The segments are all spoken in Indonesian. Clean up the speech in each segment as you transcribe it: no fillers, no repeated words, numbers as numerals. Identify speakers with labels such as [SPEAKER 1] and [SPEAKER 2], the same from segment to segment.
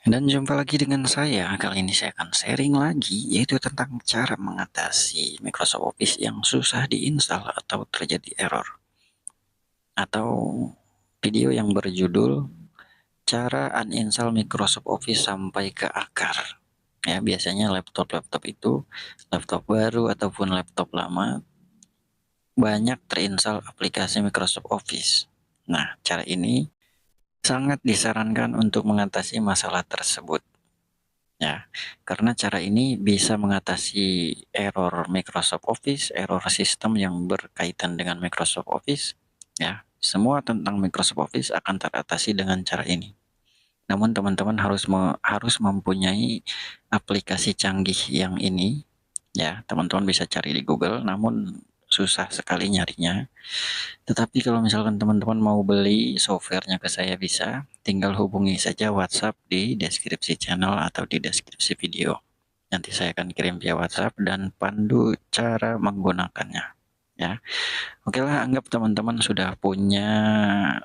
[SPEAKER 1] Dan jumpa lagi dengan saya. Kali ini saya akan sharing lagi, yaitu tentang cara mengatasi Microsoft Office yang susah diinstal atau terjadi error. Atau video yang berjudul cara uninstall Microsoft Office sampai ke akar. Ya, biasanya laptop-laptop itu, laptop baru ataupun laptop lama, banyak terinstall aplikasi Microsoft Office. Nah, cara ini sangat disarankan untuk mengatasi masalah tersebut. Ya, karena cara ini bisa mengatasi error Microsoft Office, error sistem yang berkaitan dengan Microsoft Office. Ya, semua tentang Microsoft Office akan teratasi dengan cara ini. Namun teman-teman harus mempunyai aplikasi canggih yang ini. Ya, teman-teman bisa cari di Google, namun susah sekali nyarinya. Tetapi kalau misalkan teman-teman mau beli softwarenya ke saya bisa, tinggal hubungi saja WhatsApp di deskripsi channel atau di deskripsi video. Nanti saya akan kirim via WhatsApp dan pandu cara menggunakannya. Ya, oke lah, anggap teman-teman sudah punya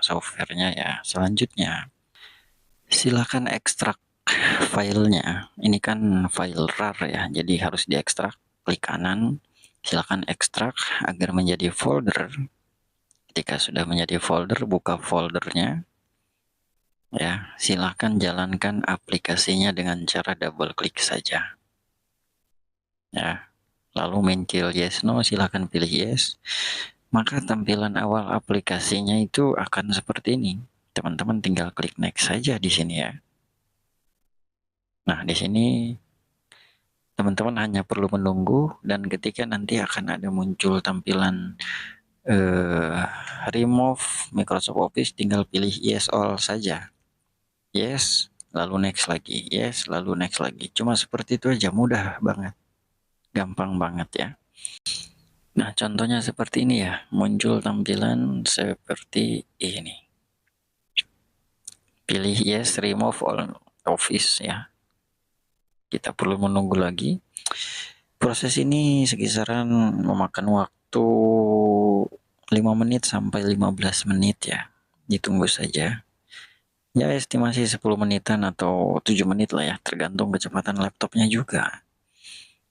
[SPEAKER 1] softwarenya ya. Selanjutnya, silakan ekstrak filenya. Ini kan file RAR ya, jadi harus diekstrak. Klik kanan, silakan ekstrak agar menjadi folder. Ketika sudah menjadi folder, buka foldernya. Ya, silahkan jalankan aplikasinya dengan cara double klik saja. Ya, lalu muncul yes no, silahkan pilih yes. Maka tampilan awal aplikasinya itu akan seperti ini. Teman-teman tinggal klik next saja di sini ya. Nah, di sini teman-teman hanya perlu menunggu dan ketika nanti akan ada muncul tampilan remove Microsoft Office, tinggal pilih yes all saja. Yes, lalu next lagi. Yes, lalu next lagi. Cuma seperti itu aja, mudah banget. Gampang banget ya. Nah, contohnya seperti ini ya. Muncul tampilan seperti ini. Pilih yes, remove all office ya. Kita perlu menunggu lagi. Proses ini sekisaran memakan waktu 5 menit sampai 15 menit ya. Ditunggu saja. Ya, estimasi 10 menitan atau 7 menit lah ya, tergantung kecepatan laptopnya juga.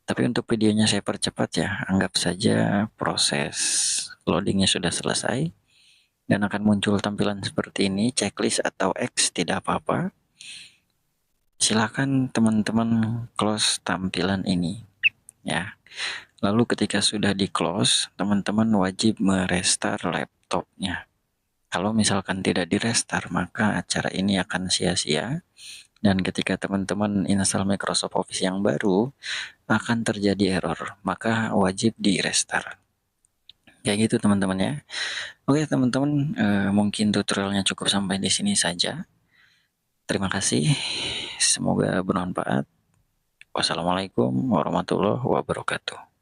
[SPEAKER 1] Tapi untuk videonya saya percepat ya, anggap saja proses loadingnya sudah selesai dan akan muncul tampilan seperti ini, checklist atau X, tidak apa-apa. Silahkan teman-teman close tampilan ini ya. Lalu ketika sudah di close, teman-teman wajib merestart laptopnya. Kalau misalkan tidak di restart, maka acara ini akan sia-sia. Dan ketika teman-teman install Microsoft Office yang baru, akan terjadi error, maka wajib di restart. Kayak gitu teman-teman ya. Oke teman-teman, mungkin tutorialnya cukup sampai di sini saja. Terima kasih, semoga bermanfaat. Wassalamualaikum warahmatullahi wabarakatuh.